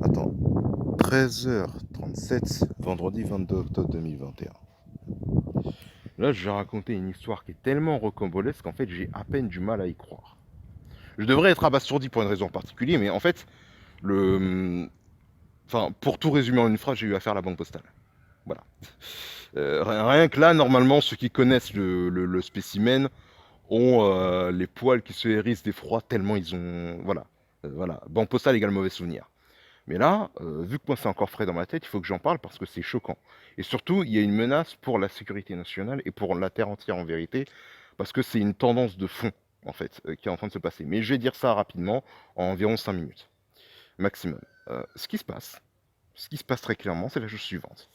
Attends, 13h37, vendredi 22 octobre 2021. Là, je vais raconter une histoire qui est tellement rocambolesque qu'en fait, j'ai à peine du mal à y croire. Je devrais être abasourdi pour une raison particulière, mais en fait, pour tout résumer en une phrase, j'ai eu affaire à la banque postale. Voilà. Rien que là, normalement, ceux qui connaissent le spécimen ont les poils qui se hérissent d'effroi tellement ils ont... Voilà. Banque postale égale mauvais souvenir. Mais là, vu que moi c'est encore frais dans ma tête, il faut que j'en parle parce que c'est choquant. Et surtout, il y a une menace pour la sécurité nationale et pour la Terre entière en vérité, parce que c'est une tendance de fond, en fait, qui est en train de se passer. Mais je vais dire ça rapidement, en environ 5 minutes, maximum. Ce qui se passe très clairement, c'est la chose suivante.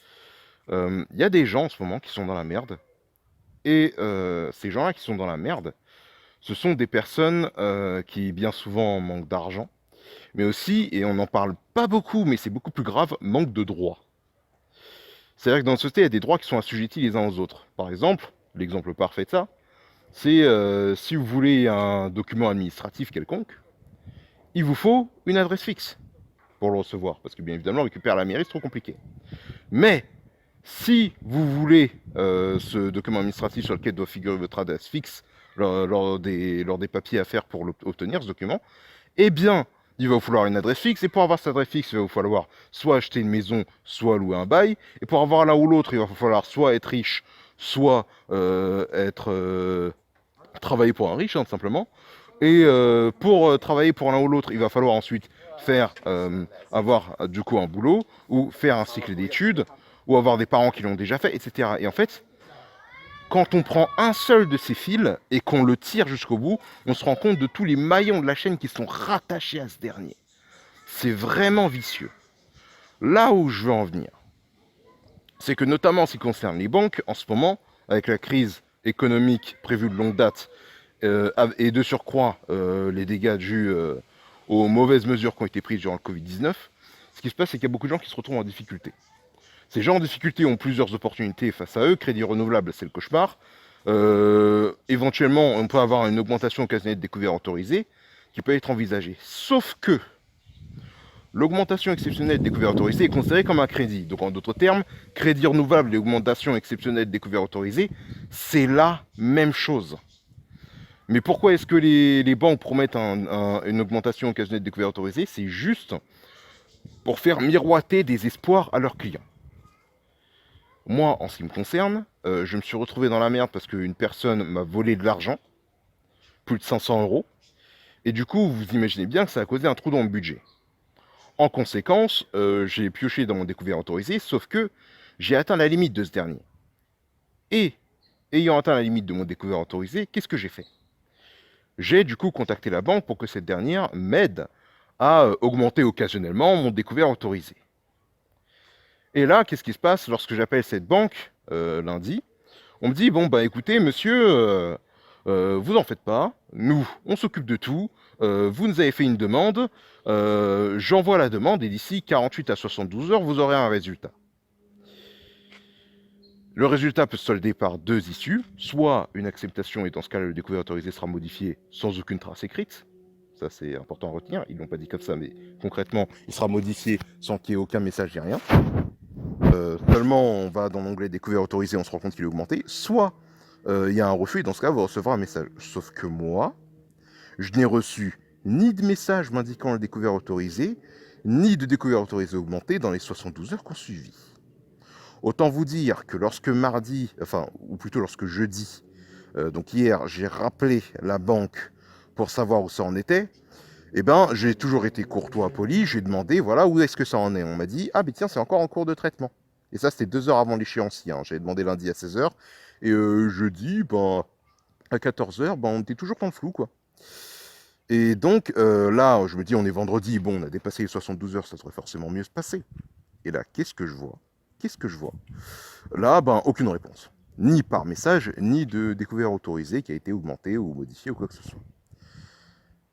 Il y a des gens en ce moment qui sont dans la merde, et ces gens-là qui sont dans la merde, ce sont des personnes qui bien souvent manquent d'argent, mais aussi, et on n'en parle pas beaucoup, mais c'est beaucoup plus grave, manque de droits. C'est-à-dire que dans notre société, il y a des droits qui sont assujettis les uns aux autres. Par exemple, l'exemple parfait de ça, c'est si vous voulez un document administratif quelconque, il vous faut une adresse fixe pour le recevoir, parce que bien évidemment, récupérer à la mairie, c'est trop compliqué. Mais si vous voulez ce document administratif sur lequel doit figurer votre adresse fixe lors des papiers à faire pour obtenir ce document, eh bien, il va vous falloir une adresse fixe, et pour avoir cette adresse fixe, il va vous falloir soit acheter une maison, soit louer un bail, et pour avoir l'un ou l'autre, il va vous falloir soit être riche, soit travailler pour un riche, hein, tout simplement. Et pour travailler pour l'un ou l'autre, il va falloir ensuite avoir du coup un boulot, ou faire un cycle d'études, ou avoir des parents qui l'ont déjà fait, etc. Et en fait, quand on prend un seul de ces fils et qu'on le tire jusqu'au bout, on se rend compte de tous les maillons de la chaîne qui sont rattachés à ce dernier. C'est vraiment vicieux. Là où je veux en venir, c'est que notamment en ce qui concerne les banques, en ce moment, avec la crise économique prévue de longue date, et de surcroît les dégâts dus aux mauvaises mesures qui ont été prises durant le Covid-19, ce qui se passe, c'est qu'il y a beaucoup de gens qui se retrouvent en difficulté. Ces gens en difficulté ont plusieurs opportunités face à eux. Crédit renouvelable, c'est le cauchemar. Éventuellement, on peut avoir une augmentation occasionnelle des couverts autorisés qui peut être envisagée. Sauf que l'augmentation exceptionnelle des couverts autorisés est considérée comme un crédit. Donc en d'autres termes, crédit renouvelable et augmentation exceptionnelle des couverts autorisés, c'est la même chose. Mais pourquoi est-ce que les banques promettent une augmentation occasionnelle des couverts autorisés? C'est juste pour faire miroiter des espoirs à leurs clients. Moi, en ce qui me concerne, je me suis retrouvé dans la merde parce qu'une personne m'a volé de l'argent, plus de 500 euros, et du coup, vous imaginez bien que ça a causé un trou dans le budget. En conséquence, j'ai pioché dans mon découvert autorisé, sauf que j'ai atteint la limite de ce dernier. Et, ayant atteint la limite de mon découvert autorisé, qu'est-ce que j'ai fait? J'ai du coup contacté la banque pour que cette dernière m'aide à augmenter occasionnellement mon découvert autorisé. Et là, qu'est-ce qui se passe lorsque j'appelle cette banque lundi? On me dit, bon, bah écoutez, monsieur, vous en faites pas, nous, on s'occupe de tout, vous nous avez fait une demande, j'envoie la demande et d'ici 48 à 72 heures, vous aurez un résultat. Le résultat peut se solder par deux issues, soit une acceptation et dans ce cas, le découvert autorisé sera modifié sans aucune trace écrite. Ça, c'est important à retenir. Ils l'ont pas dit comme ça, mais concrètement, il sera modifié sans qu'il y ait aucun message ni rien. Seulement, on va dans l'onglet découvert autorisé, on se rend compte qu'il est augmenté. Soit il y a un refus et dans ce cas, vous recevrez un message. Sauf que moi, je n'ai reçu ni de message m'indiquant le découvert autorisé, ni de découvert autorisé augmenté dans les 72 heures qu'on suivit. Autant vous dire que lorsque ou plutôt lorsque jeudi, donc hier, j'ai rappelé la banque pour savoir où ça en était, eh ben, j'ai toujours été courtois, poli, j'ai demandé, voilà, où est-ce que ça en est? On m'a dit, ah ben tiens, c'est encore en cours de traitement. Et ça, c'était 2 heures avant l'échéancier, hein. J'avais demandé lundi à 16 heures, et jeudi, ben, à 14 heures, ben, on était toujours dans le flou, quoi. Et donc, là, je me dis, on est vendredi, bon, on a dépassé les 72 heures, ça devrait forcément mieux se passer. Et là, qu'est-ce que je vois? Là, ben, aucune réponse. Ni par message, ni de découvert autorisé qui a été augmenté ou modifié ou quoi que ce soit.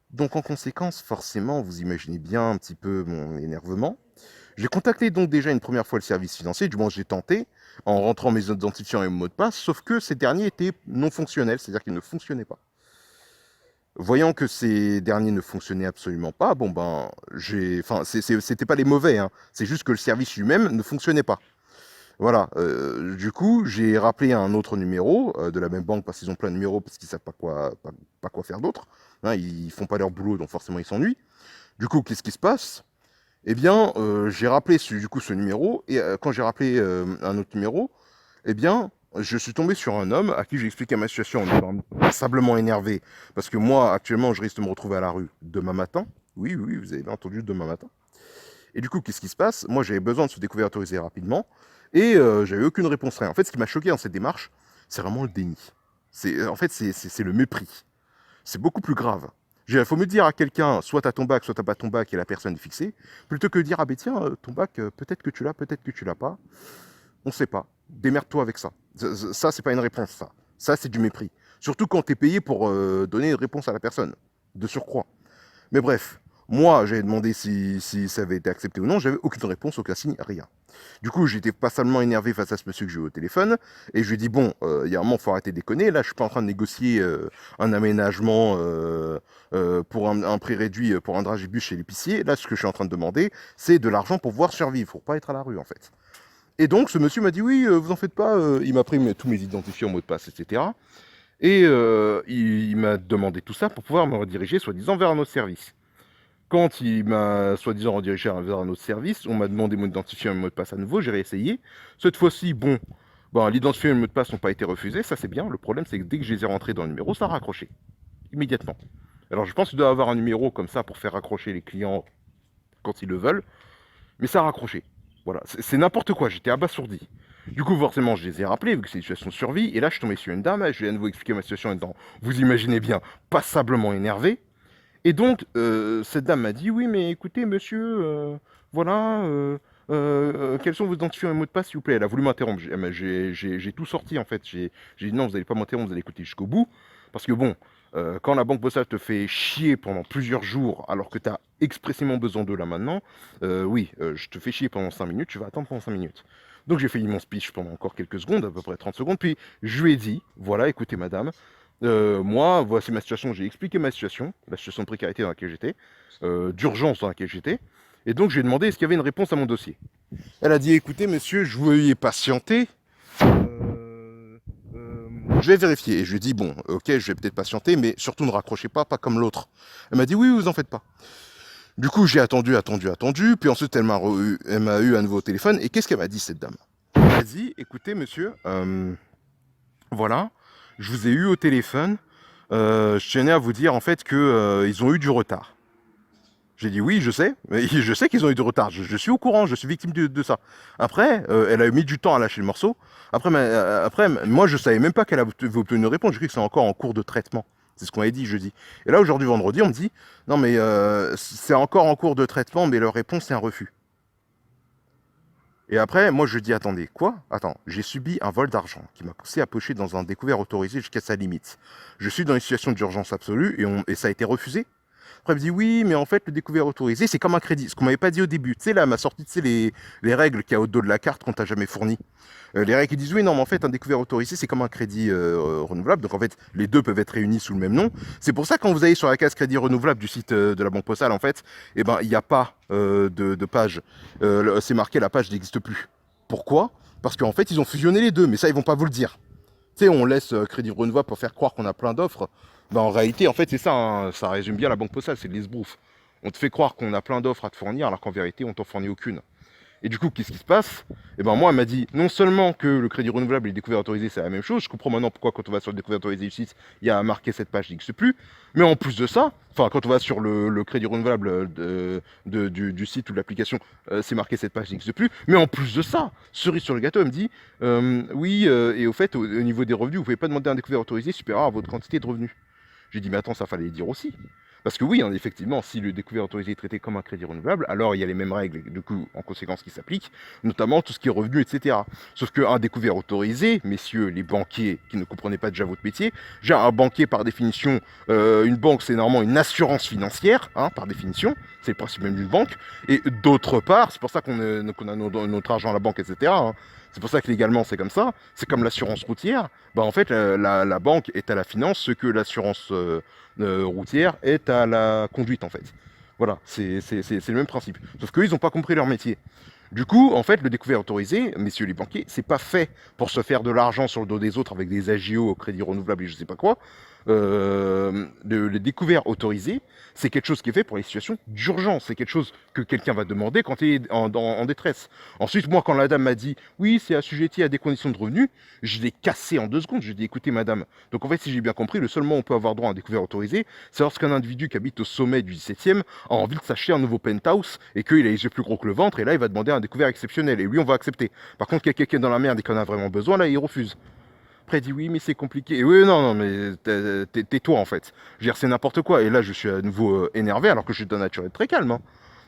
Donc en conséquence, forcément, vous imaginez bien un petit peu mon énervement. J'ai contacté donc déjà une première fois le service financier, du moins j'ai tenté, en rentrant mes identifiants et mon mot de passe, sauf que ces derniers étaient non fonctionnels, c'est-à-dire qu'ils ne fonctionnaient pas. Voyant que ces derniers ne fonctionnaient absolument pas, bon ben, c'était pas les mauvais, hein, c'est juste que le service lui-même ne fonctionnait pas. Voilà, du coup, j'ai rappelé un autre numéro de la même banque parce qu'ils ont plein de numéros parce qu'ils savent pas quoi faire d'autre. Hein, ils font pas leur boulot, donc forcément ils s'ennuient. Du coup, qu'est-ce qui se passe? Eh bien, j'ai rappelé du coup ce numéro et quand j'ai rappelé un autre numéro, eh bien, je suis tombé sur un homme à qui j'ai expliqué ma situation en étant passablement énervé parce que moi, actuellement, je risque de me retrouver à la rue demain matin. Oui, oui, vous avez bien entendu, demain matin. Et du coup, qu'est-ce qui se passe? Moi, j'avais besoin de se découvrir autorisé rapidement et j'avais aucune réponse, rien. En fait, ce qui m'a choqué dans cette démarche, c'est vraiment le déni. En fait, c'est le mépris. C'est beaucoup plus grave. Il faut me dire à quelqu'un, soit t'as ton bac, soit t'as pas ton bac et la personne est fixée, plutôt que de dire, ah ben tiens, ton bac, peut-être que tu l'as, peut-être que tu l'as pas. On sait pas. Démerde-toi avec ça. Ça, c'est pas une réponse, ça. Ça, c'est du mépris. Surtout quand t'es payé pour donner une réponse à la personne, de surcroît. Mais bref, moi, j'avais demandé si ça avait été accepté ou non, j'avais aucune réponse, aucun signe, rien. Du coup, j'étais pas seulement énervé face à ce monsieur que j'ai eu au téléphone, et je lui ai dit, bon, il y a un moment, faut arrêter de déconner, là, je suis pas en train de négocier un aménagement pour un prix réduit pour un dragibus chez l'épicier, là, ce que je suis en train de demander, c'est de l'argent pour pouvoir survivre, pour pas être à la rue, en fait. Et donc, ce monsieur m'a dit, oui, vous en faites pas, il m'a pris tous mes identifiants, mots de passe, etc. Et il m'a demandé tout ça pour pouvoir me rediriger, soi-disant, vers un autre service. Quand il m'a soi-disant redirigé vers un autre service, on m'a demandé mon identifiant et mon mot de passe à nouveau, j'ai réessayé. Cette fois-ci, bon, l'identifiant et le mot de passe n'ont pas été refusés, ça c'est bien. Le problème, c'est que dès que je les ai rentrés dans le numéro, ça a raccroché. Immédiatement. Alors je pense qu'il doit avoir un numéro comme ça pour faire raccrocher les clients quand ils le veulent, mais ça a raccroché. Voilà, c'est n'importe quoi, j'étais abasourdi. Du coup, forcément, je les ai rappelés, vu que c'est une situation de survie, et là, je suis tombé sur une dame, je lui ai à nouveau expliqué ma situation en étant, vous imaginez bien, passablement énervé. Et donc, cette dame m'a dit, oui, mais écoutez, monsieur, voilà, quels sont vos identifiants et mots de passe, s'il vous plaît? Elle a voulu m'interrompre. J'ai tout sorti, en fait. J'ai dit, non, vous n'allez pas m'interrompre, vous allez écouter jusqu'au bout. Parce que bon, quand la banque postale te fait chier pendant plusieurs jours, alors que tu as expressément besoin d'eux là maintenant, oui, je te fais chier pendant 5 minutes, tu vas attendre pendant 5 minutes. Donc j'ai fait mon speech pendant encore quelques secondes, à peu près 30 secondes, puis je lui ai dit, voilà, écoutez madame, moi, voici ma situation, j'ai expliqué ma situation, la situation de précarité dans laquelle j'étais, d'urgence dans laquelle j'étais, et donc je lui ai demandé est-ce qu'il y avait une réponse à mon dossier. Elle a dit écoutez monsieur, je vous ai patienté, je vais vérifier. Et je lui ai dit bon, ok, je vais peut-être patienter, mais surtout ne raccrochez pas comme l'autre. Elle m'a dit oui, vous en faites pas. Du coup, j'ai attendu, puis ensuite elle m'a eu à nouveau au téléphone, et qu'est-ce qu'elle m'a dit cette dame? Elle m'a dit écoutez monsieur, voilà, je vous ai eu au téléphone. Je tenais à vous dire en fait que ils ont eu du retard. J'ai dit oui, je sais, mais je sais qu'ils ont eu du retard. Je suis au courant, je suis victime de ça. Après, elle a mis du temps à lâcher le morceau. Après, moi, je savais même pas qu'elle avait obtenu une réponse. Je cru que c'est encore en cours de traitement. C'est ce qu'on m'avait dit jeudi. Et là, aujourd'hui, vendredi, on me dit non, mais c'est encore en cours de traitement, mais leur réponse, c'est un refus. Et après, moi, je dis attendez, quoi? Attends, j'ai subi un vol d'argent qui m'a poussé à pocher dans un découvert autorisé jusqu'à sa limite. Je suis dans une situation d'urgence absolue et ça a été refusé. Après, elle me dit oui, mais en fait, le découvert autorisé, c'est comme un crédit. Ce qu'on m'avait pas dit au début. Tu sais, là, elle m'a sorti, tu sais, les règles qu'il y a au dos de la carte qu'on t'a jamais fournies. Les règles qui disent oui, non, mais en fait, un découvert autorisé, c'est comme un crédit renouvelable. Donc, en fait, les deux peuvent être réunis sous le même nom. C'est pour ça, quand vous allez sur la case crédit renouvelable du site de la Banque Postale, en fait, eh ben, il n'y a pas de page. C'est marqué, la page n'existe plus. Pourquoi? Parce qu'en fait, ils ont fusionné les deux, mais ça, ils vont pas vous le dire. Tu sais, on laisse crédit renouvelable pour faire croire qu'on a plein d'offres. Ben, en réalité, en fait, c'est ça, hein, ça résume bien la Banque Postale, c'est de l'esbrouf. On te fait croire qu'on a plein d'offres à te fournir, alors qu'en vérité, on t'en fournit aucune. Et du coup, qu'est-ce qui se passe? Et ben moi, elle m'a dit non seulement que le crédit renouvelable et le découvert autorisé, c'est la même chose. Je comprends maintenant pourquoi quand on va sur le découvert autorisé du site, il y a marqué cette page n'existe plus. Mais en plus de ça, enfin quand on va sur le crédit renouvelable du site ou de l'application, c'est marqué cette page n'existe plus. Mais en plus de ça, cerise sur le gâteau, elle me dit oui, et au fait, au niveau des revenus, vous pouvez pas demander un découvert autorisé supérieur à votre quantité de revenus. J'ai dit mais attends, ça fallait le dire aussi. Parce que oui, hein, effectivement, si le découvert autorisé est traité comme un crédit renouvelable, alors il y a les mêmes règles, du coup, en conséquence, qui s'appliquent, notamment tout ce qui est revenu, etc. Sauf qu'un découvert autorisé, messieurs les banquiers qui ne comprenaient pas déjà votre métier, déjà un banquier, par définition, une banque, c'est normalement une assurance financière, hein, par définition, c'est le principe même d'une banque, et d'autre part, c'est pour ça qu'on a notre argent à la banque, etc., hein, C'est pour ça que légalement c'est comme ça. C'est comme l'assurance routière. Bah en fait, la banque est à la finance, ce que l'assurance routière est à la conduite en fait. Voilà, c'est le même principe. Sauf qu'eux, ils n'ont pas compris leur métier. Du coup, en fait, le découvert autorisé, messieurs les banquiers, c'est pas fait pour se faire de l'argent sur le dos des autres avec des AGO, au crédit renouvelable et je sais pas quoi. Le découvert autorisé, c'est quelque chose qui est fait pour les situations d'urgence. C'est quelque chose que quelqu'un va demander quand il est en détresse. Ensuite, moi, quand la dame m'a dit oui, c'est assujetti à des conditions de revenus, je l'ai cassé en 2 secondes. Je lui ai dit écoutez, madame. Donc, en fait, si j'ai bien compris, le seul moment où on peut avoir droit à un découvert autorisé, c'est lorsqu'un individu qui habite au sommet du 17e a envie de s'acheter un nouveau penthouse et qu'il a les yeux plus gros que le ventre. Et là, il va demander un découvert exceptionnel. Et lui, on va accepter. Par contre, qu'il y a quelqu'un dans la merde et qu'on a vraiment besoin, là, il refuse. Après, il dit oui, mais c'est compliqué. Et oui, non, non, mais tais-toi en fait. Je veux dire, c'est n'importe quoi. Et là, je suis à nouveau énervé alors que je suis d'un nature très calme. Hein.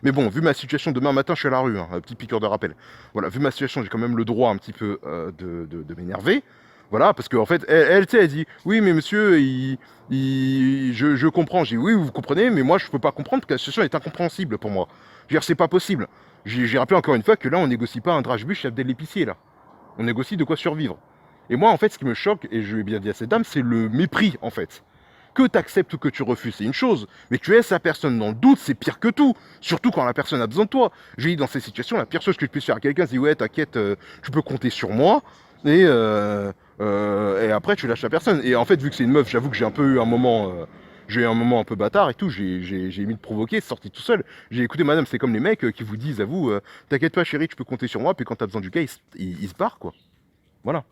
Mais bon, vu ma situation, demain matin, je suis à la rue. Hein, un petit piqueur de rappel. Voilà, vu ma situation, j'ai quand même le droit un petit peu de m'énerver. Voilà, parce qu'en fait, tu sais, elle dit oui, mais monsieur, je comprends. J'ai dit oui, vous comprenez, mais moi, je peux pas comprendre parce que la situation est incompréhensible pour moi. Je veux dire, c'est pas possible. J'ai rappelé encore une fois que là, on négocie pas un drage-bus chef de l'épicier, là. On négocie de quoi survivre. Et moi, en fait, ce qui me choque, et je lui ai bien dit à cette dame, c'est le mépris, en fait. Que tu acceptes ou que tu refuses, c'est une chose, mais que tu laisses la personne dans le doute, c'est pire que tout. Surtout quand la personne a besoin de toi. J'ai dit, dans ces situations, la pire chose que je puisse faire à quelqu'un, c'est ouais, t'inquiète, tu peux compter sur moi, et après, tu lâches la personne. Et en fait, vu que c'est une meuf, j'avoue que j'ai un peu eu un moment. J'ai eu un moment un peu bâtard et tout, j'ai mis de provoquer, c'est sorti tout seul. J'ai écouté madame, c'est comme les mecs qui vous disent à vous, t'inquiète pas chérie, tu peux compter sur moi, puis quand t'as besoin du gars, il se barre quoi. Voilà.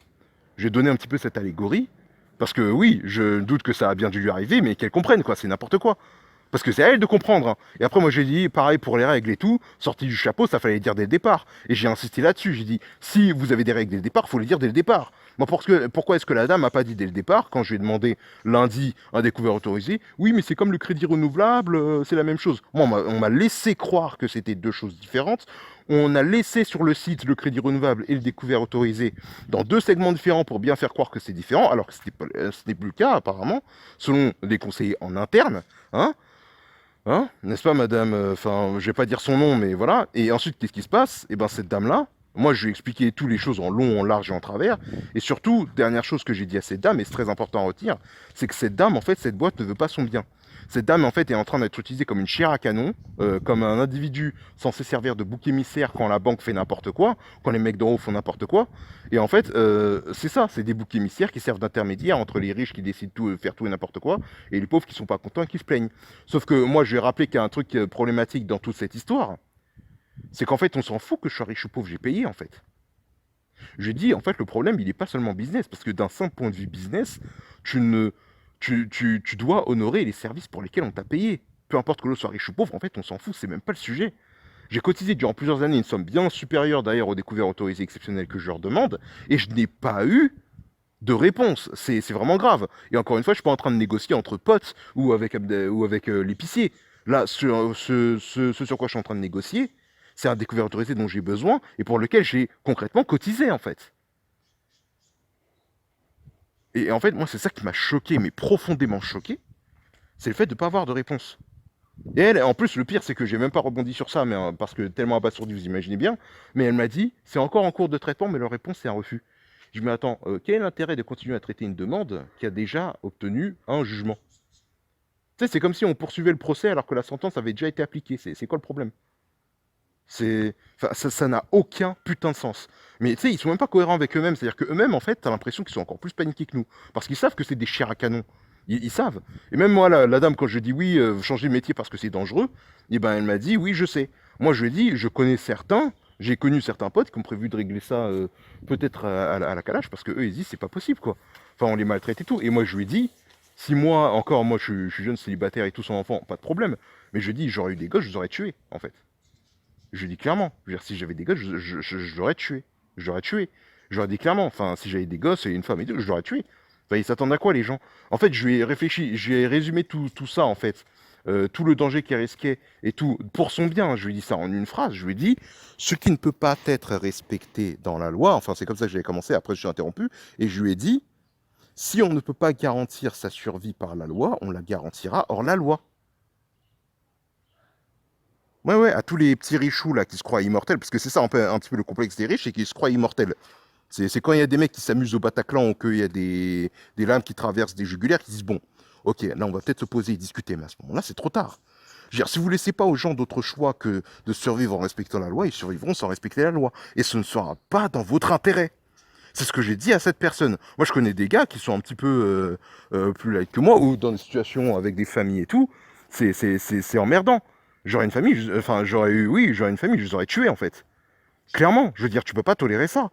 J'ai donné un petit peu cette allégorie, parce que oui, je doute que ça a bien dû lui arriver, mais qu'elle comprenne, quoi, c'est n'importe quoi. Parce que c'est à elle de comprendre. Hein. Et après, moi, j'ai dit, pareil pour les règles et tout, sorti du chapeau, ça fallait dire dès le départ. Et j'ai insisté là-dessus. J'ai dit, si vous avez des règles dès le départ, il faut les dire dès le départ. Moi, pourquoi est-ce que la dame n'a pas dit dès le départ, quand je lui ai demandé lundi un découvert autorisé, oui, mais c'est comme le crédit renouvelable, c'est la même chose. Moi, on m'a laissé croire que c'était deux choses différentes. On a laissé sur le site le crédit renouvelable et le découvert autorisé dans deux segments différents pour bien faire croire que c'est différent, alors que ce n'est plus le cas, apparemment, selon les conseillers en interne. Hein. Hein? N'est-ce pas, madame? Enfin, je vais pas dire son nom, mais voilà. Et ensuite, qu'est-ce qui se passe? Eh ben, cette dame-là, moi, je lui ai expliqué toutes les choses en long, en large et en travers. Et surtout, dernière chose que j'ai dit à cette dame, et c'est très important à retenir, c'est que cette dame, en fait, cette boîte ne veut pas son bien. Cette dame, en fait, est en train d'être utilisée comme une chair à canon, comme un individu censé servir de bouc émissaire quand la banque fait n'importe quoi, quand les mecs d'en haut font n'importe quoi. Et en fait, c'est ça, c'est des boucs émissaires qui servent d'intermédiaire entre les riches qui décident tout, faire tout et n'importe quoi, et les pauvres qui sont pas contents et qui se plaignent. Sauf que moi, je vais rappeler qu'il y a un truc problématique dans toute cette histoire, c'est qu'en fait, on s'en fout que je sois riche ou pauvre, j'ai payé en fait. Je dis, en fait, le problème, il n'est pas seulement business, parce que d'un simple point de vue business, tu ne, tu dois honorer les services pour lesquels on t'a payé. Peu importe que l'autre soit riche ou pauvre, en fait, on s'en fout, c'est même pas le sujet. J'ai cotisé durant plusieurs années une somme bien supérieure d'ailleurs aux découvertes autorisées exceptionnelles que je leur demande, et je n'ai pas eu de réponse. C'est vraiment grave. Et encore une fois, je suis pas en train de négocier entre potes ou avec l'épicier. Là, ce sur quoi je suis en train de négocier, c'est un découvert autorisé dont j'ai besoin et pour lequel j'ai concrètement cotisé en fait. Et en fait, moi, c'est ça qui m'a choqué, mais profondément choqué, c'est le fait de ne pas avoir de réponse. Et elle, en plus, le pire, c'est que j'ai même pas rebondi sur ça, mais parce que tellement abasourdi, vous imaginez bien. Mais elle m'a dit, c'est encore en cours de traitement, mais leur réponse, c'est un refus. Je me dis, mais attends, quel est l'intérêt de continuer à traiter une demande qui a déjà obtenu un jugement? Tu sais, c'est comme si on poursuivait le procès alors que la sentence avait déjà été appliquée. C'est quoi le problème? Enfin, ça n'a aucun putain de sens. Mais tu sais, ils sont même pas cohérents avec eux-mêmes. C'est-à-dire qu'eux-mêmes, en fait, t'as l'impression qu'ils sont encore plus paniqués que nous. Parce qu'ils savent que c'est des chairs à canon. Ils savent. Et même moi, la dame, quand je dis oui, changer de métier parce que c'est dangereux, et ben elle m'a dit oui, je sais. Moi, je lui ai dit, je connais certains, j'ai connu certains potes qui ont prévu de régler ça peut-être à la calage parce que eux, ils disent c'est pas possible, quoi. Enfin, on les maltraite et tout. Et moi, je lui ai dit, si moi, encore, moi, je suis jeune célibataire et tout sans enfant, pas de problème. Mais je dis, j'aurais eu des gosses, je les aurais tués, en fait. Je dis clairement. Je veux dire, si j'avais des gosses, je l'aurais tué. Je l'aurais tué. J'aurais dit clairement. Enfin, si j'avais des gosses et une femme et tout, je l'aurais tué. Enfin, ils s'attendent à quoi, les gens? En fait, je lui ai réfléchi, je lui ai résumé tout ça, en fait. Tout le danger qu'il risquait et tout, pour son bien. Je lui ai dit ça en une phrase. Je lui ai dit, ce qui ne peut pas être respecté dans la loi, enfin, c'est comme ça que j'avais commencé, après je suis interrompu, et je lui ai dit, si on ne peut pas garantir sa survie par la loi, on la garantira hors la loi. Ouais, ouais, à tous les petits richoux là qui se croient immortels, parce que c'est ça un petit peu le complexe des riches, c'est qu'ils se croient immortels. C'est quand il y a des mecs qui s'amusent au Bataclan ou qu'il y a des lames qui traversent des jugulaires qui disent bon, ok, là on va peut-être se poser et discuter, mais à ce moment-là c'est trop tard. Je veux dire, si vous ne laissez pas aux gens d'autre choix que de survivre en respectant la loi, ils survivront sans respecter la loi. Et ce ne sera pas dans votre intérêt. C'est ce que j'ai dit à cette personne. Moi, je connais des gars qui sont un petit peu plus light que moi, ou dans des situations avec des familles et tout. C'est emmerdant. J'aurais une famille, enfin, j'aurais eu, oui, j'aurais une famille, je les aurais tués, en fait. Clairement, je veux dire, tu peux pas tolérer ça.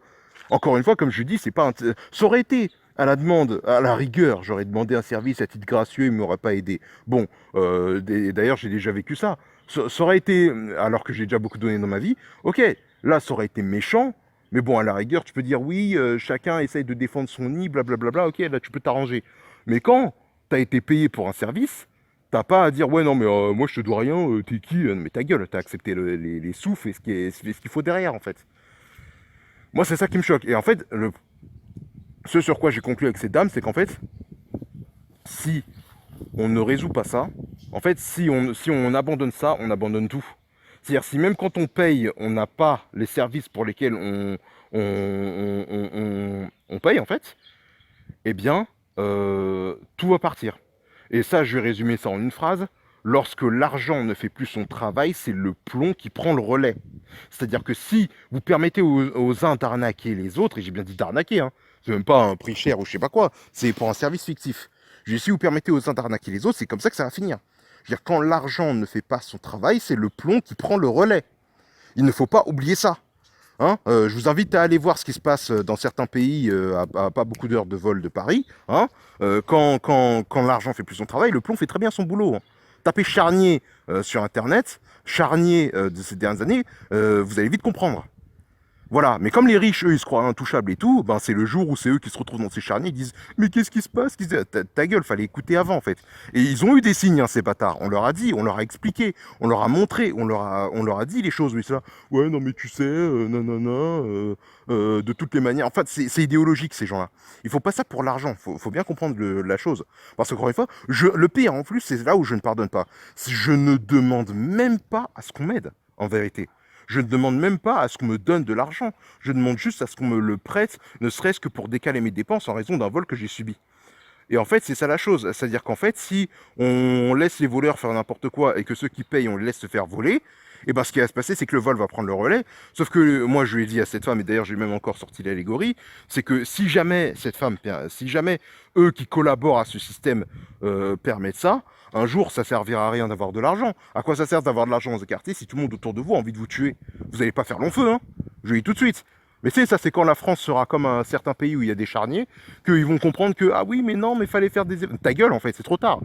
Encore une fois, comme je dis, c'est pas ça aurait été à la demande, à la rigueur, j'aurais demandé un service à titre gracieux, il m'aurait pas aidé. Bon, d'ailleurs, j'ai déjà vécu ça. Ça aurait été, alors que j'ai déjà beaucoup donné dans ma vie, ok, là, ça aurait été méchant, mais bon, à la rigueur, tu peux dire oui, chacun essaye de défendre son nid, blablabla, ok, là, tu peux t'arranger. Mais quand t'as été payé pour un service, t'as pas à dire ouais, non, mais moi, je te dois rien, t'es qui? Mais ta gueule, t'as accepté les sous, fais ce qu'il faut derrière, en fait. Moi, c'est ça qui me choque. Et en fait, ce sur quoi j'ai conclu avec cette dame, c'est qu'en fait, si on ne résout pas ça, en fait, si on abandonne ça, on abandonne tout. C'est-à-dire, si même quand on paye, on n'a pas les services pour lesquels on paye, en fait, eh bien, tout va partir. Et ça, je vais résumer ça en une phrase. Lorsque l'argent ne fait plus son travail, c'est le plomb qui prend le relais. C'est-à-dire que si vous permettez aux uns d'arnaquer les autres, et j'ai bien dit d'arnaquer, hein, c'est même pas un prix cher ou je sais pas quoi, c'est pour un service fictif. Je dis, si vous permettez aux uns d'arnaquer les autres, c'est comme ça que ça va finir. Je veux dire, quand l'argent ne fait pas son travail, c'est le plomb qui prend le relais. Il ne faut pas oublier ça. Hein, je vous invite à aller voir ce qui se passe dans certains pays à pas beaucoup d'heures de vol de Paris. Hein, quand l'argent fait plus son travail, le plomb fait très bien son boulot. Hein. Tapez Charnier sur Internet, Charnier de ces dernières années, vous allez vite comprendre. Voilà, mais comme les riches, eux, ils se croient intouchables et tout, ben c'est le jour où c'est eux qui se retrouvent dans ces charniers, ils disent mais qu'est-ce qui se passe? Ta gueule, fallait écouter avant en fait. Et ils ont eu des signes, hein, ces bâtards. On leur a dit, on leur a expliqué, on leur a montré, on leur a dit les choses. Mais ça, ouais, non mais tu sais, nanana, de toutes les manières. En fait, c'est idéologique ces gens-là. Il faut pas ça pour l'argent. Faut bien comprendre la chose. Parce qu'encore une fois, le pire en plus, c'est là où je ne pardonne pas. Je ne demande même pas à ce qu'on m'aide, en vérité. Je ne demande même pas à ce qu'on me donne de l'argent. Je demande juste à ce qu'on me le prête, ne serait-ce que pour décaler mes dépenses en raison d'un vol que j'ai subi. Et en fait, c'est ça la chose. C'est-à-dire qu'en fait, si on laisse les voleurs faire n'importe quoi et que ceux qui payent, on les laisse se faire voler, et ben ce qui va se passer, c'est que le vol va prendre le relais. Sauf que moi, je lui ai dit à cette femme, et d'ailleurs, j'ai même encore sorti l'allégorie, c'est que si jamais cette femme, si jamais eux qui collaborent à ce système permettent ça, un jour, ça servira à rien d'avoir de l'argent. À quoi ça sert d'avoir de l'argent dans un quartier si tout le monde autour de vous a envie de vous tuer? Vous n'allez pas faire long feu, hein? Je le dis tout de suite. Mais tu sais, ça c'est quand la France sera comme un certain pays où il y a des charniers, qu'ils vont comprendre que, ah oui, mais non, mais fallait faire des... Ta gueule, en fait, c'est trop tard.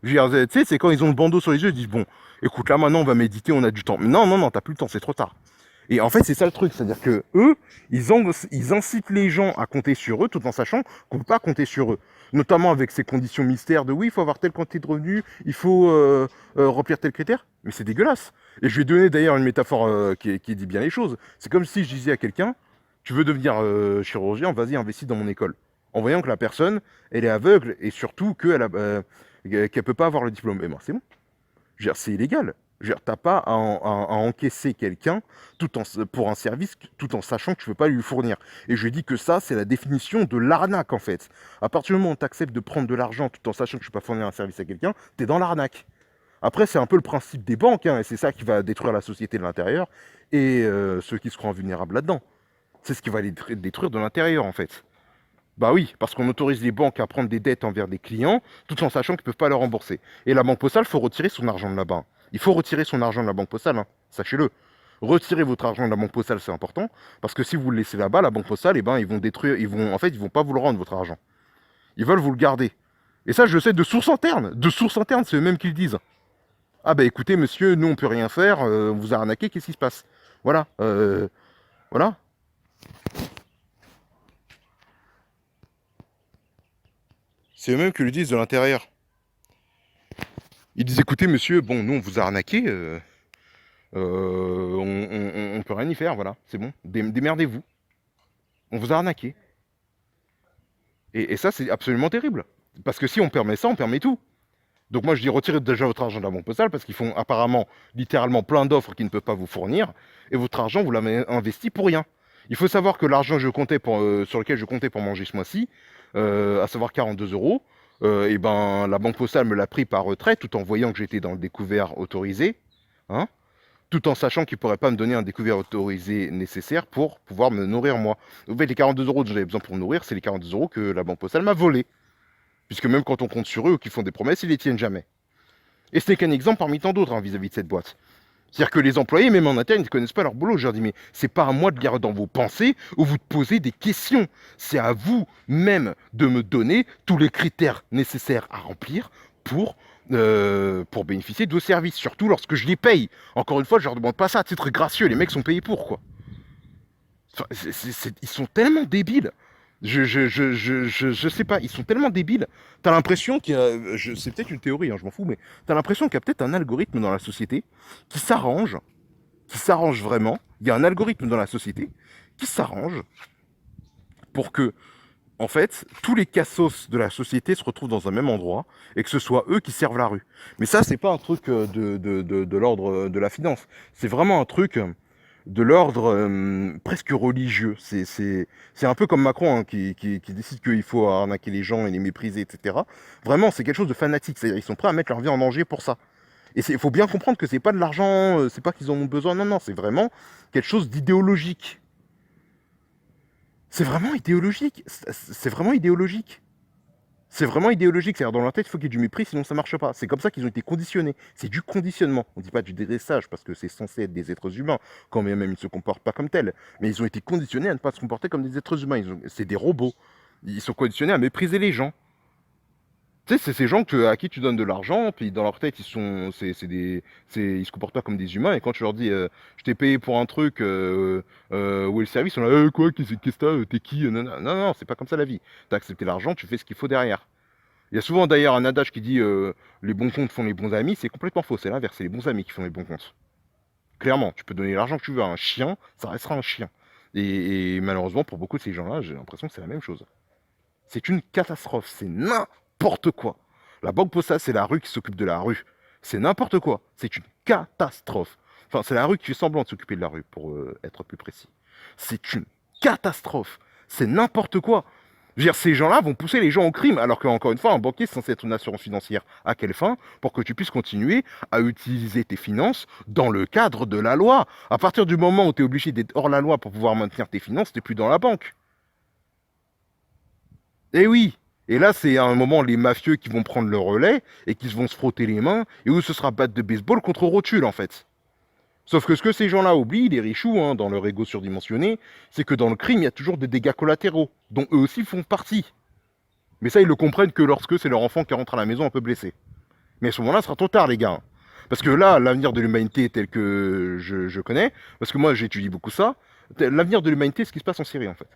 Je veux dire, tu sais, c'est quand ils ont le bandeau sur les yeux, ils disent, bon, écoute, là maintenant on va méditer, on a du temps. Mais non, non, non, t'as plus le temps, c'est trop tard. Et en fait, c'est ça le truc, c'est-à-dire que eux, ils incitent les gens à compter sur eux, tout en sachant qu'on ne peut pas compter sur eux. Notamment avec ces conditions mystères de oui, il faut avoir telle quantité de revenus, il faut remplir tel critère. Mais c'est dégueulasse. Et je vais donner d'ailleurs une métaphore qui dit bien les choses. C'est comme si je disais à quelqu'un, tu veux devenir chirurgien, vas-y, investis dans mon école. En voyant que la personne, elle est aveugle et surtout qu'elle peut pas avoir le diplôme. Et moi, c'est bon. Je veux dire, c'est illégal. Je veux dire, t'as pas à encaisser quelqu'un pour un service tout en sachant que tu ne peux pas lui fournir. Et je dis que ça, c'est la définition de l'arnaque en fait. À partir du moment où tu acceptes de prendre de l'argent tout en sachant que tu ne peux pas fournir un service à quelqu'un, tu es dans l'arnaque. Après, c'est un peu le principe des banques, hein, et c'est ça qui va détruire la société de l'intérieur et ceux qui seront vulnérables là-dedans. C'est ce qui va les détruire de l'intérieur en fait. Bah oui, parce qu'on autorise les banques à prendre des dettes envers des clients, tout en sachant qu'ils ne peuvent pas le rembourser. Et la banque postale, il faut retirer son argent de là-bas. Il faut retirer son argent de la banque postale, hein. Sachez-le. Retirez votre argent de la banque postale, c'est important, parce que si vous le laissez là-bas, la banque postale, eh ben, ils vont détruire, en fait, ils vont pas vous le rendre, votre argent. Ils veulent vous le garder. Et ça, je le sais de source interne. De source interne, c'est eux-mêmes qui le disent. Ah bah écoutez, monsieur, nous, on peut rien faire, on vous a arnaqué, qu'est-ce qui se passe? Voilà. Voilà. C'est eux-mêmes qui le disent de l'intérieur. Ils disent, écoutez, monsieur, bon, nous, on vous a arnaqué, on peut rien y faire, voilà, c'est bon, démerdez-vous. On vous a arnaqué. Et ça, c'est absolument terrible. Parce que si on permet ça, on permet tout. Donc moi, je dis, retirez déjà votre argent de la banque postale, parce qu'ils font apparemment, littéralement, plein d'offres qu'ils ne peuvent pas vous fournir, et votre argent, vous l'avez investi pour rien. Il faut savoir que l'argent que je comptais sur lequel je comptais pour manger ce mois-ci, à savoir 42 euros, et ben la banque postale me l'a pris par retrait tout en voyant que j'étais dans le découvert autorisé, hein, tout en sachant qu'ils ne pourraient pas me donner un découvert autorisé nécessaire pour pouvoir me nourrir moi. En fait, les 42 euros dont j'avais besoin pour me nourrir, c'est les 42 euros que la banque postale m'a volé. Puisque même quand on compte sur eux ou qu'ils font des promesses, ils les tiennent jamais. Et ce n'est qu'un exemple parmi tant d'autres, hein, vis-à-vis de cette boîte. C'est-à-dire que les employés, même en interne, ils ne connaissent pas leur boulot. Je leur dis, mais c'est pas à moi de lire dans vos pensées ou vous de poser des questions. C'est à vous même de me donner tous les critères nécessaires à remplir pour bénéficier de vos services, surtout lorsque je les paye. Encore une fois, je leur demande pas ça à titre gracieux. Les mecs sont payés pour, quoi. Enfin, ils sont tellement débiles. Je sais pas, ils sont tellement débiles. T'as l'impression qu'il y a. C'est peut-être une théorie, hein, je m'en fous, mais t'as l'impression qu'il y a peut-être un algorithme dans la société qui s'arrange vraiment. Il y a un algorithme dans la société qui s'arrange pour que, en fait, tous les cassos de la société se retrouvent dans un même endroit et que ce soit eux qui servent la rue. Mais ça, c'est pas un truc de l'ordre de la finance. C'est vraiment un truc de l'ordre presque religieux. C'est un peu comme Macron, hein, qui décide qu'il faut arnaquer les gens et les mépriser, etc. Vraiment, c'est quelque chose de fanatique. C'est-à-dire, ils sont prêts à mettre leur vie en danger pour ça. Et il faut bien comprendre que c'est pas de l'argent, c'est pas qu'ils en ont besoin, non, non, c'est vraiment quelque chose d'idéologique. C'est vraiment idéologique. C'est vraiment idéologique. C'est vraiment idéologique. C'est-à-dire, dans leur tête, il faut qu'il y ait du mépris, sinon ça marche pas. C'est comme ça qu'ils ont été conditionnés. C'est du conditionnement. On dit pas du délaissage, parce que c'est censé être des êtres humains, quand même ils ne se comportent pas comme tels. Mais ils ont été conditionnés à ne pas se comporter comme des êtres humains. C'est des robots. Ils sont conditionnés à mépriser les gens. Tu sais, c'est ces gens à qui tu donnes de l'argent, puis dans leur tête, ils se comportent pas comme des humains, et quand tu leur dis, je t'ai payé pour un truc, où est le service, on a, quoi, qu'est-ce que t'as, t'es qui, non, non, non, non, c'est pas comme ça la vie. T'as accepté l'argent, tu fais ce qu'il faut derrière. Il y a souvent d'ailleurs un adage qui dit, les bons comptes font les bons amis, c'est complètement faux, c'est l'inverse, c'est les bons amis qui font les bons comptes. Clairement, tu peux donner l'argent que tu veux à un chien, ça restera un chien. Et malheureusement, pour beaucoup de ces gens-là, j'ai l'impression que c'est la même chose. C'est une catastrophe, c'est n'importe quoi. La banque postale, c'est la rue qui s'occupe de la rue. C'est n'importe quoi, c'est une catastrophe. Enfin, c'est la rue qui fait semblant de s'occuper de la rue, pour être plus précis. C'est une catastrophe, c'est n'importe quoi. Je veux dire, ces gens-là vont pousser les gens au crime, alors qu'encore une fois, un banquier, c'est censé être une assurance financière. À quelle fin? Pour que tu puisses continuer à utiliser tes finances dans le cadre de la loi. À partir du moment où tu es obligé d'être hors la loi pour pouvoir maintenir tes finances, tu n'es plus dans la banque. Eh oui. Et là, c'est à un moment les mafieux qui vont prendre le relais et qui vont se frotter les mains et où ce sera batte de baseball contre rotule en fait. Sauf que ce que ces gens-là oublient, les richoux, hein, dans leur ego surdimensionné, c'est que dans le crime, il y a toujours des dégâts collatéraux, dont eux aussi font partie. Mais ça, ils le comprennent que lorsque c'est leur enfant qui rentre à la maison un peu blessé. Mais à ce moment-là, ce sera trop tard, les gars. Parce que là, l'avenir de l'humanité tel que je connais, parce que moi j'étudie beaucoup ça, l'avenir de l'humanité, c'est ce qui se passe en Syrie en fait.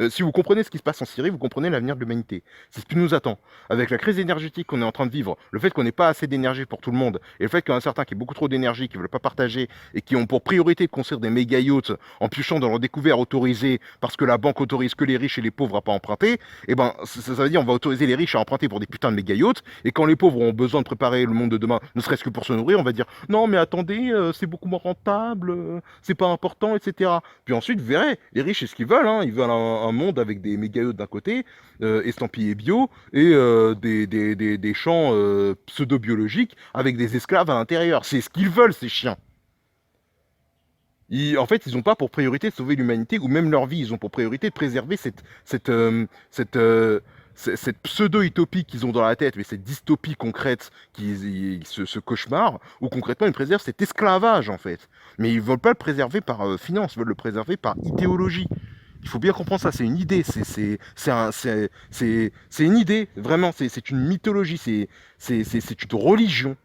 Si vous comprenez ce qui se passe en Syrie, vous comprenez l'avenir de l'humanité. C'est ce qui nous attend. Avec la crise énergétique qu'on est en train de vivre, le fait qu'on n'ait pas assez d'énergie pour tout le monde, et le fait qu'il y en a certains qui ont beaucoup trop d'énergie, qui ne veulent pas partager, et qui ont pour priorité de construire des méga yachts en piochant dans leur découvert autorisé, parce que la banque autorise que les riches et les pauvres à pas emprunter, et ben ça veut dire on va autoriser les riches à emprunter pour des putains de méga yachts, et quand les pauvres ont besoin de préparer le monde de demain, ne serait-ce que pour se nourrir, on va dire non mais attendez, c'est beaucoup moins rentable, c'est pas important, etc. Puis ensuite, vous verrez, les riches, c'est ce qu'ils veulent, hein. Ils veulent un monde avec des méga yachts d'un côté, estampillés bio, et des champs pseudo-biologiques avec des esclaves à l'intérieur. C'est ce qu'ils veulent, ces chiens. En fait, ils n'ont pas pour priorité de sauver l'humanité ou même leur vie. Ils ont pour priorité de préserver cette, cette pseudo-utopie qu'ils ont dans la tête, mais cette dystopie concrète, ce cauchemar, où concrètement ils préservent cet esclavage en fait. Mais ils ne veulent pas le préserver par finance, ils veulent le préserver par idéologie. Il faut bien comprendre ça, c'est une idée, c'est une idée, vraiment, c'est une mythologie, c'est une religion.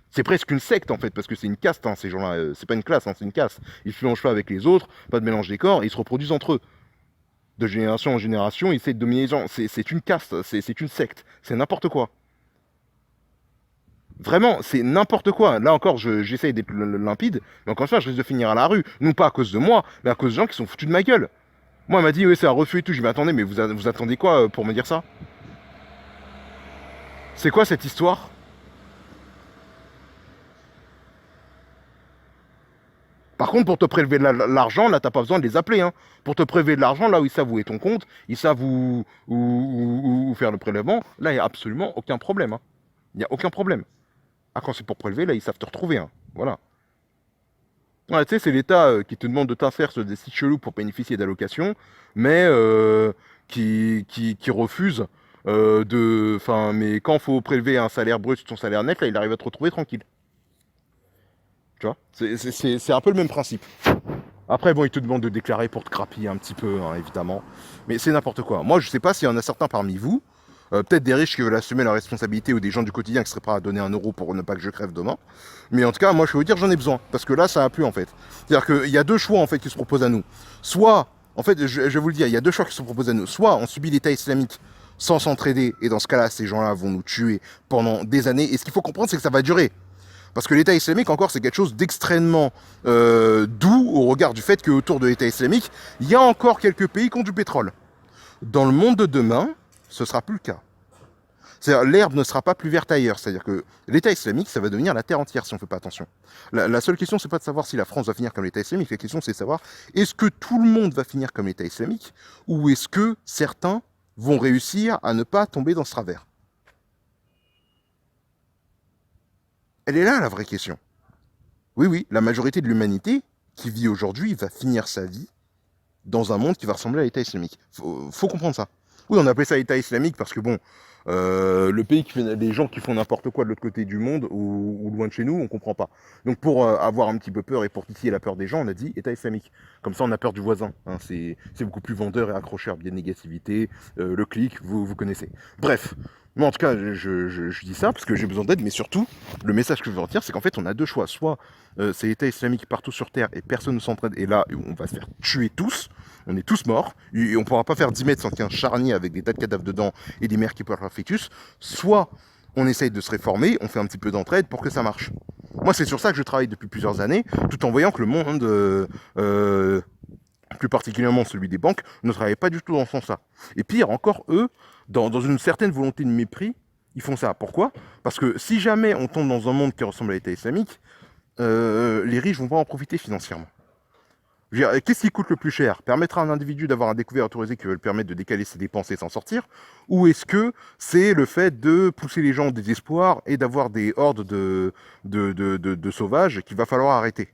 C'est presque une secte en fait, parce que c'est une caste, hein, ces gens-là. C'est pas une classe, hein, c'est une caste. Ils se mélangent pas avec les autres, pas de mélange des corps, et ils se reproduisent entre eux. De génération en génération, ils essaient de dominer les gens. C'est une caste, c'est une secte, c'est n'importe quoi. Vraiment, c'est n'importe quoi. Là encore, j'essaye d'être limpide, mais encore une fois, je risque de finir à la rue. Non pas à cause de moi, mais à cause de gens qui sont foutus de ma gueule. Moi, elle m'a dit, oui, c'est un refus et tout. Je lui ai dit, attendez, mais vous attendez quoi pour me dire ça? C'est quoi cette histoire? Par contre, pour te prélever de l'argent, là, t'as pas besoin de les appeler. Hein. Pour te prélever de l'argent, là où ils savent où est ton compte, ils savent où faire le prélèvement, là, il n'y a absolument aucun problème. Hein. Il n'y a aucun problème. Ah, quand c'est pour prélever, là, ils savent te retrouver. Hein. Voilà. Ouais, tu sais, c'est l'État qui te demande de t'inscrire sur des sites chelous pour bénéficier d'allocations, mais qui refuse de... Enfin, mais quand il faut prélever un salaire brut sur ton salaire net, là, il arrive à te retrouver tranquille. Tu vois, c'est un peu le même principe. Après, bon, ils te demandent de déclarer pour te crapiller un petit peu, hein, évidemment. Mais c'est n'importe quoi. Moi, je sais pas s'il y en a certains parmi vous, peut-être des riches qui veulent assumer la responsabilité ou des gens du quotidien qui seraient prêts à donner 1 euro pour ne pas que je crève demain. Mais en tout cas, moi, je peux vous dire, j'en ai besoin. Parce que là, ça a plu, en fait. C'est-à-dire qu'il y a deux choix, en fait, qui se proposent à nous. Soit, en fait, je vais vous le dire, il y a deux choix qui se proposent à nous. Soit on subit l'État islamique sans s'entraider, et dans ce cas-là, ces gens-là vont nous tuer pendant des années. Et ce qu'il faut comprendre, c'est que ça va durer. Parce que l'État islamique, encore, c'est quelque chose d'extrêmement doux au regard du fait qu'autour de l'État islamique, il y a encore quelques pays qui ont du pétrole. Dans le monde de demain, ce ne sera plus le cas. C'est-à-dire l'herbe ne sera pas plus verte ailleurs. C'est-à-dire que l'État islamique, ça va devenir la terre entière si on ne fait pas attention. La seule question, c'est pas de savoir si la France va finir comme l'État islamique. La question, c'est de savoir est-ce que tout le monde va finir comme l'État islamique ou est-ce que certains vont réussir à ne pas tomber dans ce travers. Elle est là la vraie question. Oui, oui, la majorité de l'humanité qui vit aujourd'hui va finir sa vie dans un monde qui va ressembler à l'État islamique. Faut comprendre ça. Oui, on appelle ça État islamique parce que bon, le pays qui fait, les gens qui font n'importe quoi de l'autre côté du monde ou loin de chez nous, on comprend pas. Donc pour avoir un petit peu peur et pour titiller la peur des gens, on a dit État islamique. Comme ça, on a peur du voisin. Hein, c'est beaucoup plus vendeur et accrocheur, bien de négativité, le clic, vous connaissez. Bref. Moi, en tout cas, je dis ça parce que j'ai besoin d'aide, mais surtout, le message que je veux retenir, c'est qu'en fait, on a deux choix. Soit c'est l'État islamique partout sur Terre et personne ne s'entraide, et là, on va se faire tuer tous. On est tous morts, et on ne pourra pas faire 10 mètres sans qu'il y ait un charnier avec des tas de cadavres dedans et des mères qui peuvent faire fœtus. Soit on essaye de se réformer, on fait un petit peu d'entraide pour que ça marche. Moi, c'est sur ça que je travaille depuis plusieurs années, tout en voyant que le monde, plus particulièrement celui des banques, ne travaille pas du tout dans ce sens-là. Et pire, encore eux, dans une certaine volonté de mépris, ils font ça. Pourquoi? Parce que si jamais on tombe dans un monde qui ressemble à l'État islamique, les riches vont pas en profiter financièrement. Qu'est-ce qui coûte le plus cher? Permettre à un individu d'avoir un découvert autorisé qui va lui permettre de décaler ses dépenses et s'en sortir? Ou est-ce que c'est le fait de pousser les gens au désespoir et d'avoir des hordes de sauvages qu'il va falloir arrêter?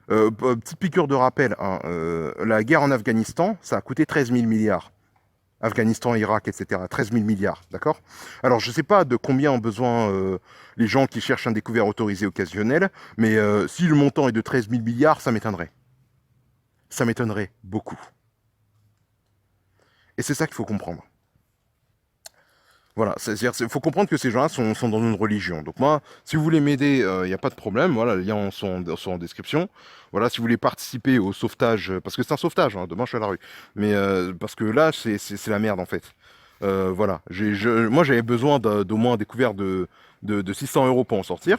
Petite piqûre de rappel, hein, la guerre en Afghanistan, ça a coûté 13 000 milliards. Afghanistan, Irak, etc. 13 000 milliards, d'accord? Alors, je ne sais pas de combien ont besoin les gens qui cherchent un découvert autorisé occasionnel, mais si le montant est de 13 000 milliards, ça m'étonnerait. Ça m'étonnerait beaucoup. Et c'est ça qu'il faut comprendre. Voilà, c'est-à-dire qu'il faut comprendre que ces gens-là sont dans une religion. Donc moi, si vous voulez m'aider, il n'y a pas de problème. Voilà, les liens sont en description. Voilà, si vous voulez participer au sauvetage, parce que c'est un sauvetage, hein, demain je suis à la rue. Mais parce que là, c'est la merde en fait. Voilà, moi j'avais besoin d'au moins un découvert de 600 euros pour en sortir.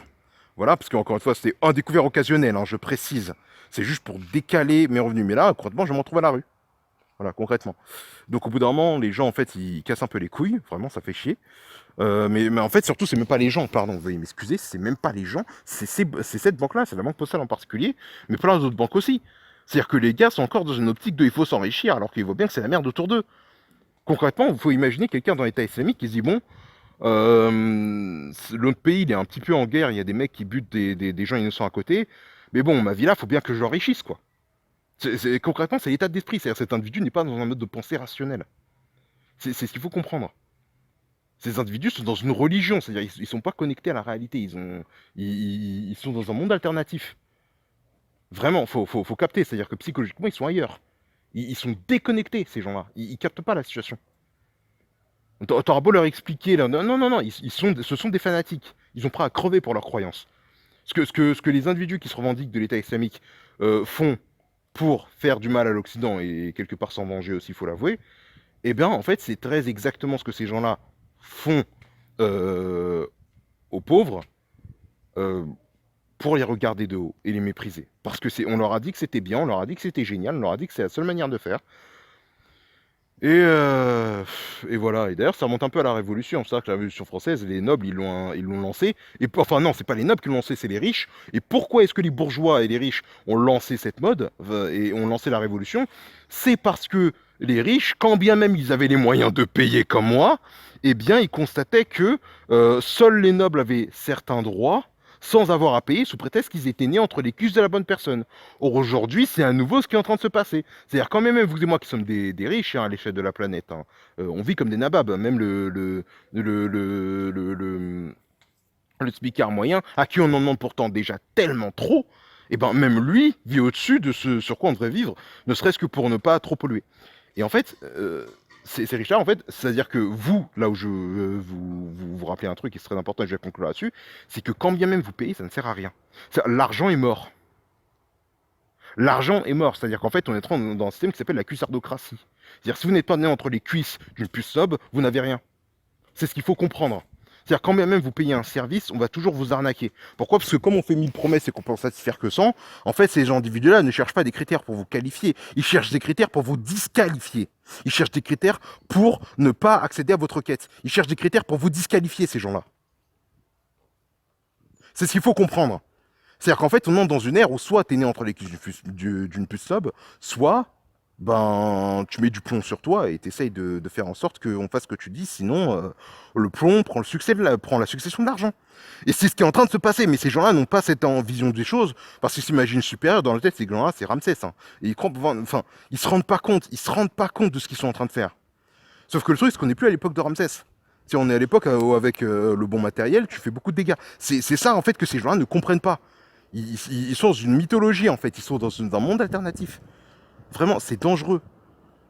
Voilà, parce qu'encore une fois, c'était un découvert occasionnel, hein, je précise. C'est juste pour décaler mes revenus. Mais là, concrètement, je m'en trouve à la rue. Voilà, concrètement. Donc au bout d'un moment, les gens, en fait, ils cassent un peu les couilles. Vraiment, ça fait chier. Mais en fait, surtout, c'est même pas les gens, pardon, veuillez m'excuser, c'est même pas les gens, c'est cette banque-là, c'est la banque postale en particulier, mais plein d'autres banques aussi. C'est-à-dire que les gars sont encore dans une optique de il faut s'enrichir, alors qu'ils voient bien que c'est la merde autour d'eux. Concrètement, il faut imaginer quelqu'un dans l'État islamique qui se dit bon, l'autre pays, il est un petit peu en guerre, il y a des mecs qui butent des gens innocents à côté, mais bon, ma vie là, faut bien que je l'enrichisse, quoi. Concrètement, c'est l'état d'esprit, c'est-à-dire que cet individu n'est pas dans un mode de pensée rationnel. C'est ce qu'il faut comprendre. Ces individus sont dans une religion, c'est-à-dire ils sont pas connectés à la réalité, ils sont dans un monde alternatif. Vraiment, faut capter, c'est-à-dire que psychologiquement, ils sont ailleurs. Ils sont déconnectés, ces gens-là. Ils captent pas la situation. T'auras beau leur expliquer, là, non, non, non, non, ce sont des fanatiques. Ils sont prêts à crever pour leurs croyances. Ce que les individus qui se revendiquent de l'État islamique font pour faire du mal à l'Occident et quelque part s'en venger aussi, il faut l'avouer, eh bien, en fait, c'est très exactement ce que ces gens-là font aux pauvres pour les regarder de haut et les mépriser. Parce que on leur a dit que c'était bien, on leur a dit que c'était génial, on leur a dit que c'est la seule manière de faire. Et voilà. Et d'ailleurs, ça remonte un peu à la Révolution. C'est ça que la Révolution française, les nobles, ils l'ont lancé. Et enfin non, c'est pas les nobles qui l'ont lancé, c'est les riches. Et pourquoi est-ce que les bourgeois et les riches ont lancé cette mode et ont lancé la Révolution? C'est parce que les riches, quand bien même ils avaient les moyens de payer comme moi, eh bien, ils constataient que seuls les nobles avaient certains droits sans avoir à payer sous prétexte qu'ils étaient nés entre les cuisses de la bonne personne. Or aujourd'hui, c'est à nouveau ce qui est en train de se passer. C'est-à-dire quand même vous et moi qui sommes des riches hein, à l'échelle de la planète, hein, on vit comme des nababs. Même le smicard moyen, à qui on en demande pourtant déjà tellement trop, et ben même lui vit au-dessus de ce sur quoi on devrait vivre, ne serait-ce que pour ne pas trop polluer. Et en fait, ces riches-là, en fait, c'est-à-dire que vous, là où je vous rappelez un truc qui serait important, et je vais conclure là-dessus, c'est que quand bien même vous payez, ça ne sert à rien. L'argent est mort. L'argent est mort, c'est-à-dire qu'en fait, on est dans un système qui s'appelle la cuissardocratie. C'est-à-dire si vous n'êtes pas né entre les cuisses d'une puce noble, vous n'avez rien. C'est ce qu'il faut comprendre. C'est-à-dire quand bien même vous payez un service, on va toujours vous arnaquer. Pourquoi? Parce que comme on fait 1000 promesses et qu'on peut en satisfaire que 100, en fait, ces gens individuels-là ne cherchent pas des critères pour vous qualifier. Ils cherchent des critères pour vous disqualifier. Ils cherchent des critères pour ne pas accéder à votre quête. Ils cherchent des critères pour vous disqualifier, ces gens-là. C'est ce qu'il faut comprendre. C'est-à-dire qu'en fait, on entre dans une ère où soit tu es né entre les cuisses d'une puce sub, soit ben tu mets du plomb sur toi et tu essayes de faire en sorte qu'on fasse ce que tu dis, sinon le plomb prend, prend la succession de l'argent. Et c'est ce qui est en train de se passer, mais ces gens-là n'ont pas cette vision des choses, parce qu'ils s'imaginent supérieurs, dans la tête, ces gens-là, c'est Ramsès. Hein. Et enfin, ils se rendent pas compte, ils se rendent pas compte de ce qu'ils sont en train de faire. Sauf que le truc, c'est qu'on n'est plus à l'époque de Ramsès. Si on est à l'époque avec le bon matériel, tu fais beaucoup de dégâts. C'est ça en fait que ces gens-là ne comprennent pas. Ils sont dans une mythologie en fait, ils sont dans un monde alternatif. Vraiment, c'est dangereux.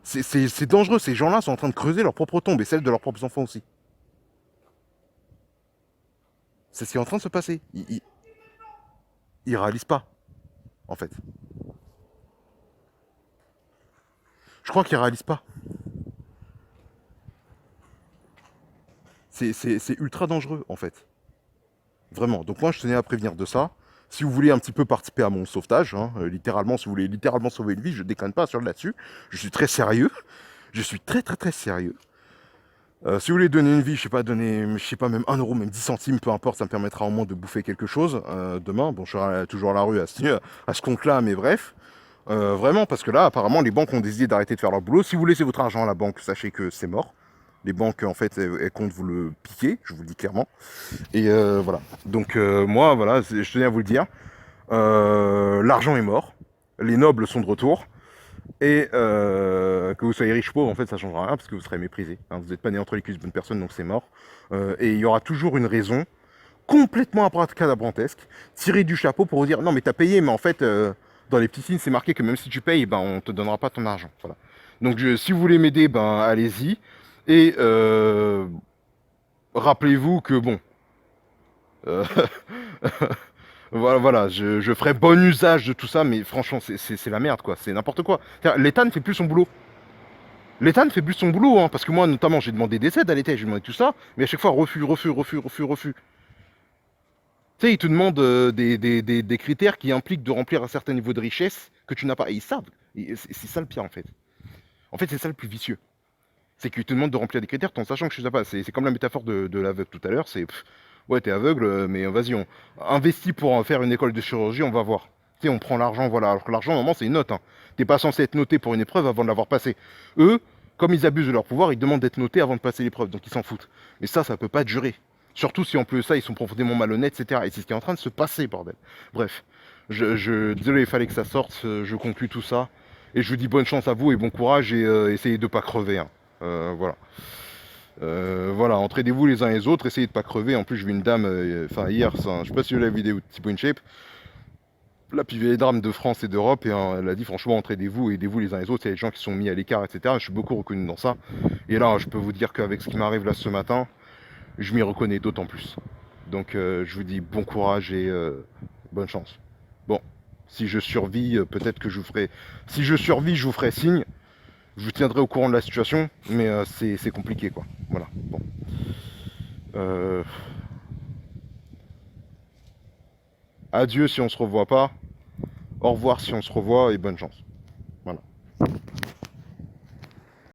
C'est dangereux, ces gens-là sont en train de creuser leur propre tombe et celle de leurs propres enfants aussi. C'est ce qui est en train de se passer. Ils réalisent pas, en fait. Je crois qu'ils réalisent pas. C'est ultra dangereux, en fait. Vraiment. Donc moi, je tenais à prévenir de ça. Si vous voulez un petit peu participer à mon sauvetage, hein, littéralement, si vous voulez littéralement sauver une vie, je déconne pas sur là-dessus. Je suis très sérieux. Je suis très très très sérieux. Si vous voulez donner une vie, je sais pas, donner, je sais pas, même 1 euro, même 10 centimes, peu importe, ça me permettra au moins de bouffer quelque chose demain. Bon, je serai toujours à la rue à ce compte-là, mais bref. Vraiment, parce que là, apparemment, les banques ont décidé d'arrêter de faire leur boulot. Si vous laissez votre argent à la banque, sachez que c'est mort. Les banques, en fait, elles comptent vous le piquer, je vous le dis clairement. Et voilà. Donc, moi, voilà, je tenais à vous le dire. L'argent est mort. Les nobles sont de retour. Et que vous soyez riche ou pauvre, en fait, ça ne changera rien parce que vous serez méprisé. Hein, vous n'êtes pas né entre les cuisses de bonne personne, donc c'est mort. Et il y aura toujours une raison complètement abracadabrantesque, tirée du chapeau pour vous dire non, mais t'as payé, mais en fait, dans les petits signes, c'est marqué que même si tu payes, ben, on te donnera pas ton argent. Voilà. Donc, si vous voulez m'aider, ben, allez-y. Et rappelez-vous que bon. euh, voilà, je ferai bon usage de tout ça, mais franchement, c'est la merde, quoi. C'est n'importe quoi. L'État ne fait plus son boulot. L'État ne fait plus son boulot, hein, parce que moi, notamment, j'ai demandé des aides à l'État, j'ai demandé tout ça, mais à chaque fois, refus, refus, refus, refus, refus. Tu sais, ils te demandent des critères qui impliquent de remplir un certain niveau de richesse que tu n'as pas. Et ils savent. C'est ça le pire, en fait. En fait, c'est ça le plus vicieux. C'est qu'ils te demandent de remplir des critères tout en sachant que tu sais pas. C'est comme la métaphore de l'aveugle tout à l'heure. Ouais, t'es aveugle, mais vas-y, on investit pour faire une école de chirurgie, on va voir. Tu sais, on prend l'argent, voilà. Alors que l'argent, normalement, c'est une note. Hein. T'es pas censé être noté pour une épreuve avant de l'avoir passé. Eux, comme ils abusent de leur pouvoir, ils demandent d'être notés avant de passer l'épreuve. Donc ils s'en foutent. Mais ça peut pas durer. Surtout si en plus de ça, ils sont profondément malhonnêtes, etc. Et c'est ce qui est en train de se passer, bordel. Bref, désolé, il fallait que ça sorte. Je conclue tout ça. Et je vous dis bonne chance à vous et bon courage et essayez de pas crever. Hein. Voilà. Voilà, entraidez-vous les uns les autres, essayez de pas crever. En plus, je vis une dame, enfin hier, je sais pas si vous avez la vidéo de Tipo InShape, la plus vieille dame de France et d'Europe, et elle a dit franchement, entraidez-vous, aidez-vous les uns les autres. Il y a des gens qui sont mis à l'écart, etc. Je suis beaucoup reconnu dans ça. Et là, je peux vous dire qu'avec ce qui m'arrive là ce matin, je m'y reconnais d'autant plus. Donc, je vous dis bon courage et bonne chance. Bon, si je survis, peut-être que je vous ferai. Si je survis, je vous ferai signe. Je vous tiendrai au courant de la situation, mais c'est compliqué, quoi. Voilà. Bon. Euh, Adieu si on se revoit pas. Au revoir si on se revoit et bonne chance. Voilà.